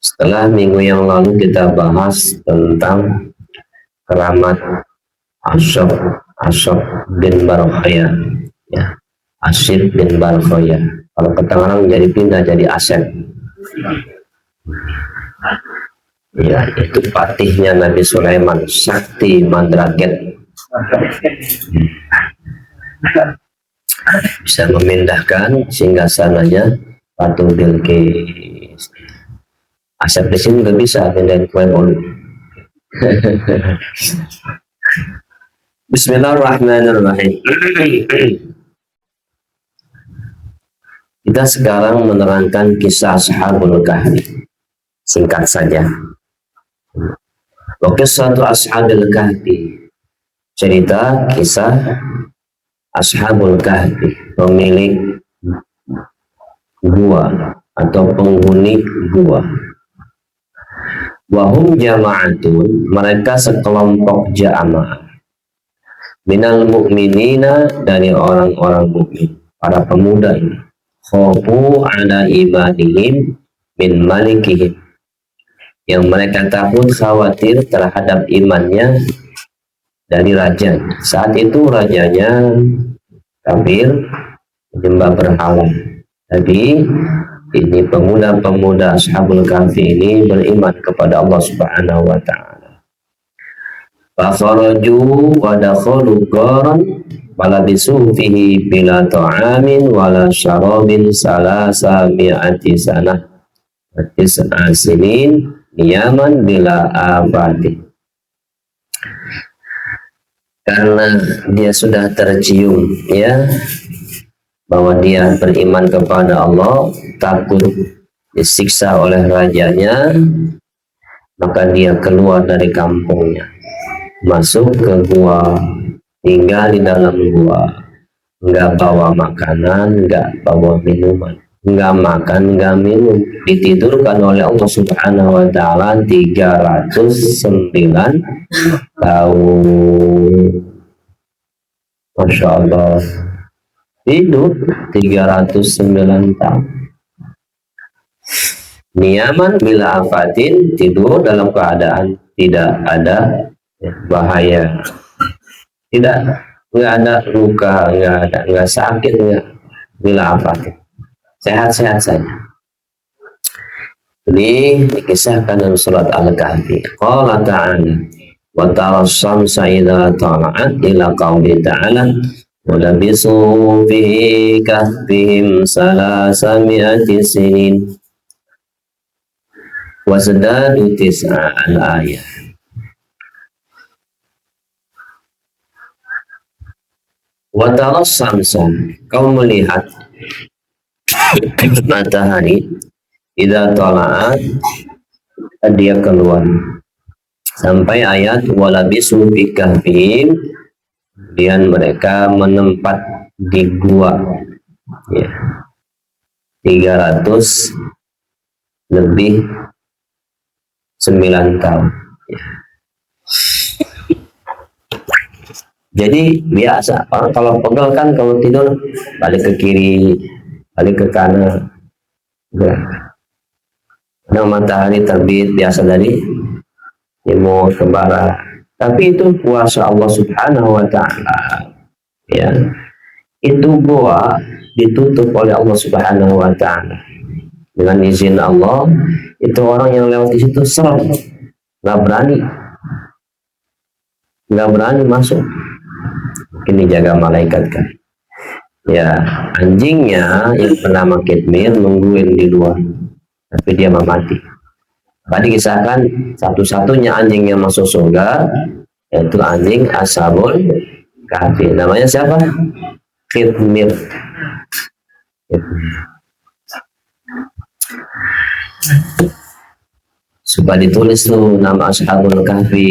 Setelah minggu yang lalu kita bahas tentang keramat Asyaf Asyaf bin Barkhaya, ya, Asyid bin Barkhaya. Kalau ke Tangerang jadi pindah jadi Asep. Ya, itu patihnya Nabi Sulaiman, sakti mandraget. Bisa memindahkan singgasananya Ratu Bilqis. Asep di sini nggak bisa pindahin kue bolu. Bismillahirrahmanirrahim. Kita sekarang menerangkan kisah Ashabul Kahfi. Singkat saja. Kisah Ashabul Kahfi. Cerita kisah Ashabul Kahfi, pemilik gua atau penghuni gua. Wahum jama'atun, mereka sekelompok jamaah. Minal mu'minina, dari orang-orang mukmin, para pemuda ini. Khofu ala imanihim min malikihim, yang mereka takut khawatir terhadap imannya dari raja. Saat itu rajanya kafir, menyembah berhala. Tapi ini pemuda-pemuda Ashabul Kahfi ini beriman kepada Allah Subhanahu wa taala. Fakharaju wa dakhalu qaran walabisu fihi bila ta'amin wala syarabin salasa mi'ati sanah tis'a sinin niyaman bila abadi. Karena dia sudah tercium, ya, bahwa dia beriman kepada Allah, takut disiksa oleh rajanya, maka dia keluar dari kampungnya, masuk ke gua, tinggal di dalam gua, nggak bawa makanan, nggak bawa minuman, nggak makan, nggak minum, ditidurkan oleh Allah Subhanahu wa taala 309 tahun. Masya Allah, hidup 309 tahun. Niyaman bila afatin, tidur dalam keadaan tidak ada bahaya, nggak ada luka, nggak sakit, bila afatin, sehat-sehat saja. Ini dikisahkan dalam surat Al-Kahfi. Qala ta'ala wa tara syamsa idza tala'at ila qauli ta'ala wa labisu fi kahfihim salasami'ati sinin wa zadadu tis'a al-ayat. Wa tara syamsa, kau melihat matahari, idza tala'at, dia keluar, sampai ayat walabisu fi kahfihim, kemudian mereka menempat di gua, ya, 300 lebih 9 tahun, ya. Jadi biasa orang kalau pegel kan, kalau tidur balik ke kiri, balik ke kanan, ya. Nah, matahari terbit biasa dari timur ke barat, tapi itu kuasa Allah Subhanahu wa taala, ya. Itu gua ditutup oleh Allah Subhanahu wa taala dengan izin Allah. Itu orang yang lewat di situ serem, nggak berani masuk. Mungkin dijaga malaikat kan, ya. Anjingnya yang bernama Kitmir nungguin di luar, tapi dia mati. Tadi kisahkan satu-satunya anjing yang masuk surga yaitu anjing Ashabul Kahfi. Namanya siapa? Kitmir. Supaya ditulis tuh nama Ashabul Kahfi,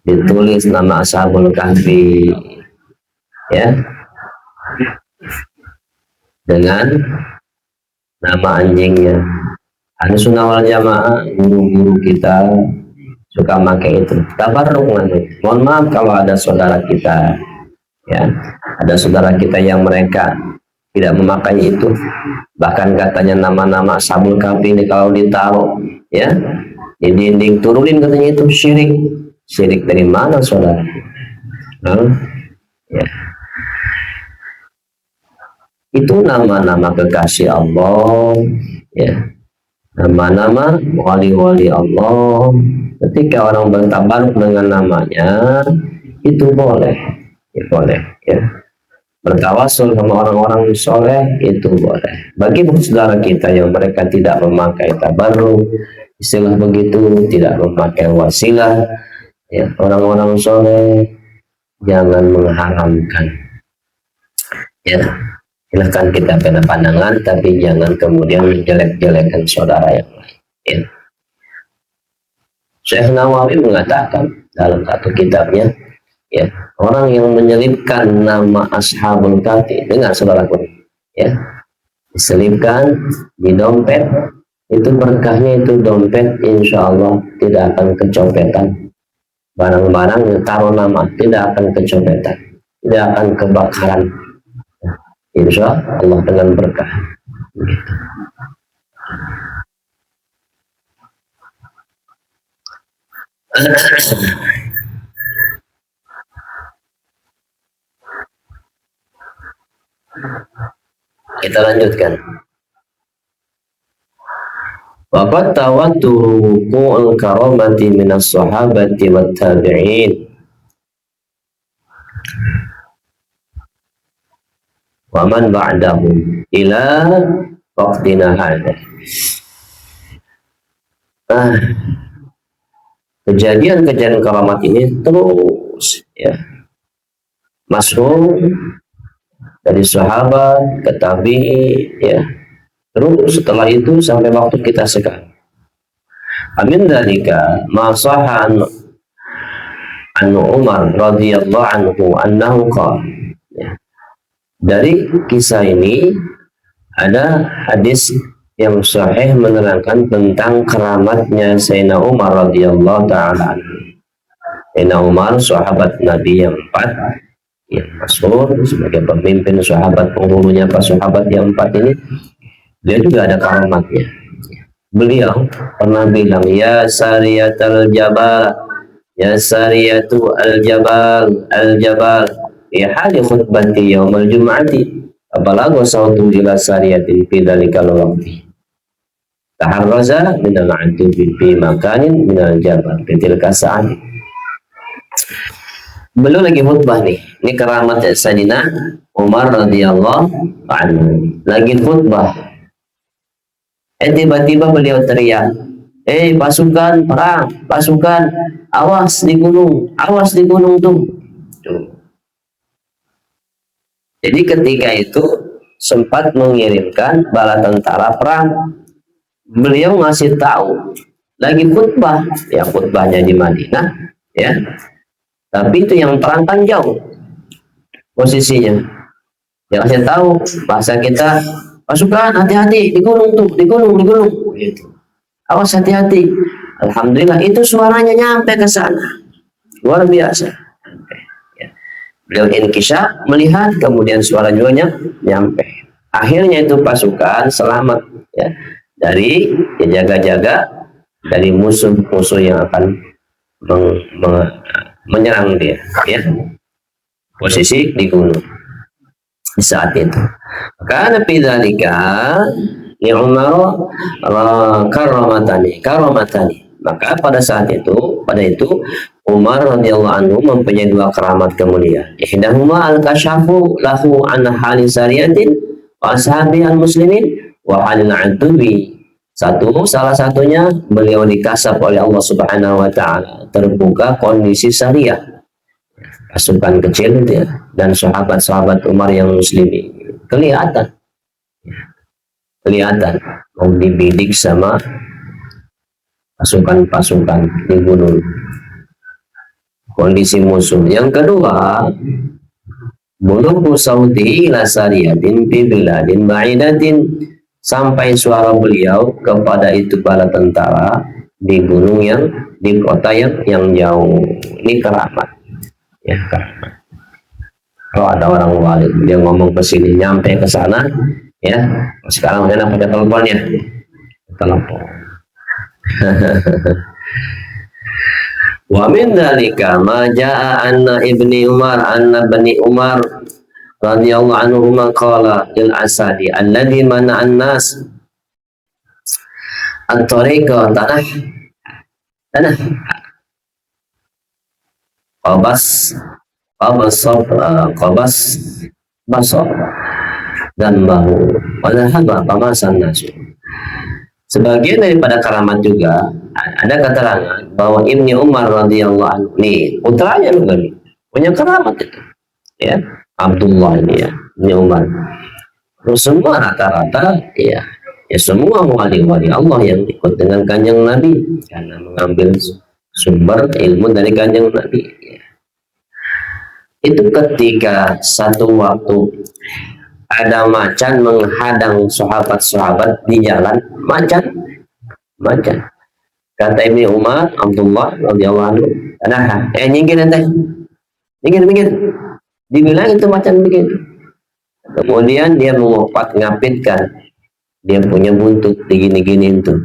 ditulis nama Ashabul Kahfi, ya, dengan nama anjingnya. Ahlussunnah wal Jamaah, guru-guru kita suka pakai itu. Tabarruk nanti. Mohon maaf kalau ada saudara kita, ya, ada saudara kita yang mereka tidak memakai itu. Bahkan katanya nama-nama sabul kafi ini kalau ditaruh ya di dinding turunin katanya itu syirik. Syirik dari mana saudara? Ya. Itu nama-nama kekasih Allah, ya, nama-nama wali-wali Allah. Ketika orang bertabaruk dengan namanya, itu boleh, ya, boleh, ya. Bertawasul sama orang-orang soleh itu boleh. Bagi saudara kita yang mereka tidak memakai tabaruk, istilah begitu, tidak memakai wasilah, ya, orang-orang soleh jangan mengharamkan, ya. Silahkan kita beda pandangan, tapi jangan kemudian menjelek-jelekan saudara yang lain. Ya. Syekh Nawawi mengatakan dalam satu kitabnya, ya, orang yang menyelipkan nama Ashabul Kahfi, dengar saudaraku, ya, diselipkan di dompet, itu berkahnya itu dompet insya Allah tidak akan kecopetan. Barang-barang yang taruh nama tidak akan kecopetan, tidak akan kebakaran. Insya Allah dengan berkah. Begitu. Kita lanjutkan. Waqad tawadduhu karamati minas sahabati wat tabi'in wa man ba'dahum ila waqtina hadha. Kejadian-kejadian keramat ini terus, ya, masyhur dari sahabat ke tabi'in, ya, terus setelah itu sampai waktu kita sekarang. Amin dalika ma sahha an Umar radhiyallahu anhu annahu qala, ya. Dari kisah ini ada hadis yang sahih menerangkan tentang keramatnya Sayyidina Umar radhiyallahu taala anhu. Sayyidina Umar sahabat Nabi yang 4 yang masyhur sebagai pemimpin sahabat, penghulunya pas sahabat yang 4 ini, dia juga ada keramatnya. Beliau pernah bilang, ya sariyatul jabal, ya sariyatu al-jabal, al-jabal, ya hali khutbati yaumal jum'ati apalagi sautu ila sariyatin fi dalikal waqti taharraza minal adubi fi makanin minal jabal ketilka saat. Belum lagi khutbah nih, ini keramat Sayyidina Umar radhiyallahu anhu lagi khutbah, tiba-tiba beliau teriak, pasukan perang, pasukan, awas di gunung tuh. Jadi ketika itu sempat mengirimkan bala tentara perang. Beliau ngasih tahu lagi khutbah, ya khutbahnya di Madinah, ya. Tapi itu yang perang kan jauh posisinya. Dia kasih tahu bahasa kita, pasukan hati-hati di gunung tuh, di gunung gitu. Awas hati-hati. Alhamdulillah itu suaranya nyampe ke sana. Luar biasa. Beliau inkisah melihat, kemudian suara juga nyampe. Akhirnya itu pasukan selamat, ya, dari jaga-jaga dari musuh-musuh yang akan menyerang dia, ya. Posisi di gunung di saat itu. Karena pidzalika ya Umar karomatani. Maka pada saat itu, Umar radhiyallahu anhu mempunyai 2 keramat kemuliaan. Ihdahuma al-kashafu lahu an hali sariyatin wa ashabi al-muslimin wa halil adubi. Salah satunya beliau dikasap oleh Allah Subhanahu wa taala, terbuka kondisi syariah pasukan kecil itu, ya, dan sahabat-sahabat Umar yang muslimin kelihatan mau dibidik sama pasukan-pasukan di gunung, kondisi musuh. Yang kedua, bulughu sauti ila sariyatin fi biladin ba'idatin, sampai suara beliau kepada itu para tentara di gunung di kota yang jauh. Ini keramat, ya, keramat. Kalau ada orang wali dia ngomong ke sini nyampe ke sana, ya sekarang enak pakai teleponnya, telepon. Wa min dzalika ma jaa anna ibni Umar anna bani Umar radhiyallahu anhu qala lil asadi alladhi mana an-nas at-tariqa tanah qabas qabas basar dan bahu padahal pamasan nasu. Sebagian daripada keramat juga ada keterangan bahwa Ibni Umar radhiyallahu anhu nih putranya juga nih punya keramat itu, ya Abdullah ini ya Ibni Umar. Terus semua rata-rata ya semua wali-wali Allah yang ikut dengan kanjeng Nabi karena mengambil sumber ilmu dari kanjeng Nabi. Ya. Itu ketika satu waktu ada macan menghadang sahabat-sahabat di jalan, macan. Kata Ibni Umar, Abdullah radhiyallahu anhu, "Nah, nyingkir ente. Minggir. Dibilang itu macan begitu. Kemudian dia ngapitkan. Dia punya buntut digini-gini itu.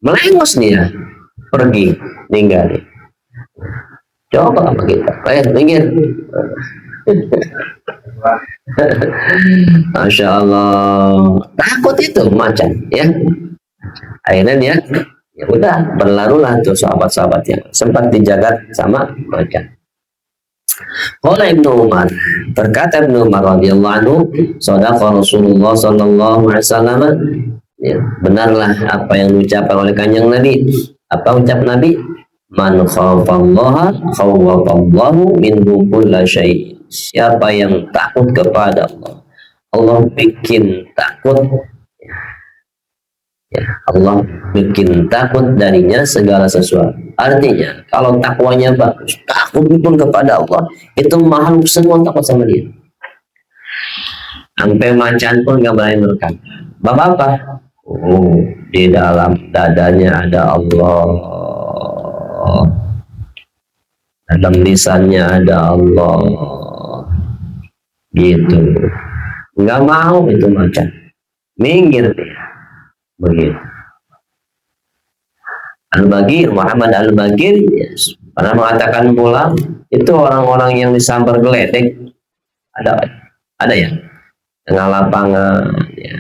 Melengos dia, pergi, ninggalin. Coba apa kita? Minggir. Masya Allah, takut itu macan, ya. Akhirnya dia, ya udah berlarulah tuh sahabat-sahabatnya, sempat dijagat sama macan. Qala Ibnu Umar, berkata Ibnu Umar radhiyallahu anhu, shadaqa Rasulullah sallallahu alaihi wasallam. Ya, benarlah apa yang diucapkan oleh kanjeng Nabi. Apa ucap Nabi? Man khafallaha khawwafallahu minhu kulla syai'. Siapa yang takut kepada Allah, Allah bikin takut. Ya, Allah bikin takut darinya segala sesuatu. Artinya, kalau takwanya bagus, takut betul kepada Allah, itu makhluk semua takut sama dia. Sampai macan pun nggak berani merekam. Bapak-bapak, di dalam dadanya ada Allah, dalam lisannya ada Allah, gitu. Nggak mau itu macan, minggir dia. Begitu. Al-Bagir, Muhammad Al-Bagir pernah mengatakan pula, itu orang-orang yang disambar geledek ada ya tengah lapangan ya,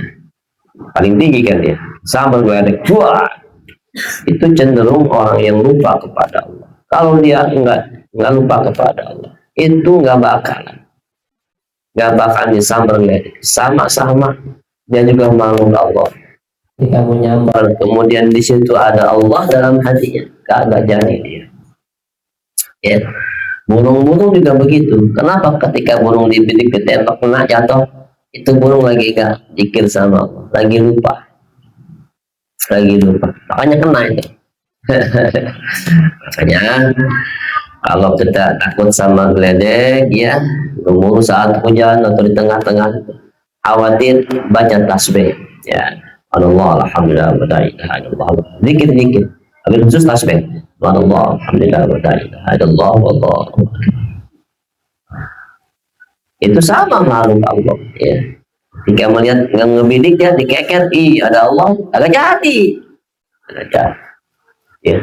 paling tinggi kan dia sambar geledek, wah, itu cenderung orang yang lupa kepada Allah. Kalau dia enggak lupa kepada Allah, itu nggak bakal disambar geledek. Sama-sama dia juga makhluk Allah. Ketika menyambar, kemudian di situ ada Allah dalam hatinya, kagak jadi dia. Ya, burung-burung juga begitu. Kenapa ketika burung dibidik ditembak kena jatuh, itu burung lagi gak zikir sama Allah, lagi lupa, makanya kena itu. Makanya kalau kita takut sama geledek, ya, burung saat hujan atau di tengah-tengah, khawatir baca tasbih, ya. Allah, alhamdulillah, wa la ilaha illallah. Zikir. Habis khusus tasbih. Allah, alhamdulillah, wa la ilaha illallah, wallahu akbar. Itu sama makhluk Allah, ya. Jika melihat ngebidik dia dikeker, ada Allah, agak jadi. Ya.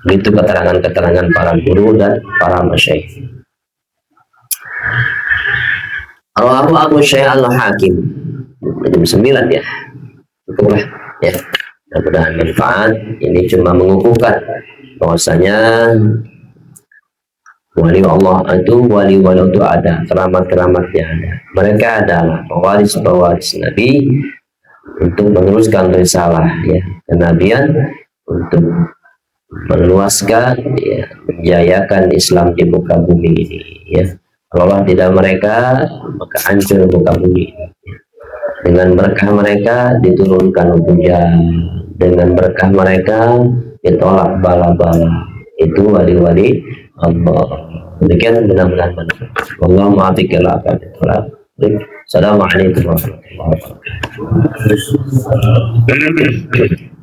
Itu keterangan-keterangan para guru dan para masyayikh. Abu Syekh Al-Hakim jam 9 ya. Cukuplah ya, mudah-mudahan manfaat. Ini cuma mengukuhkan bahwasanya wali Allah itu ada keramat-keramatnya ada. Mereka adalah pewaris Nabi untuk meneruskan risalah ya kenabian, untuk meluaskan ya, menjayakan Islam di muka bumi ini ya. Kalau Allah tidak mereka, maka hancur muka bumi ini. Dengan berkah mereka diturunkan hujan, dengan berkah mereka ditolak bala-bala. Itu wali-wali Allah. Demikian benar-benar manfaat. Allah ma'afikillah. Assalamualaikum warahmatullahi wabarakatuh.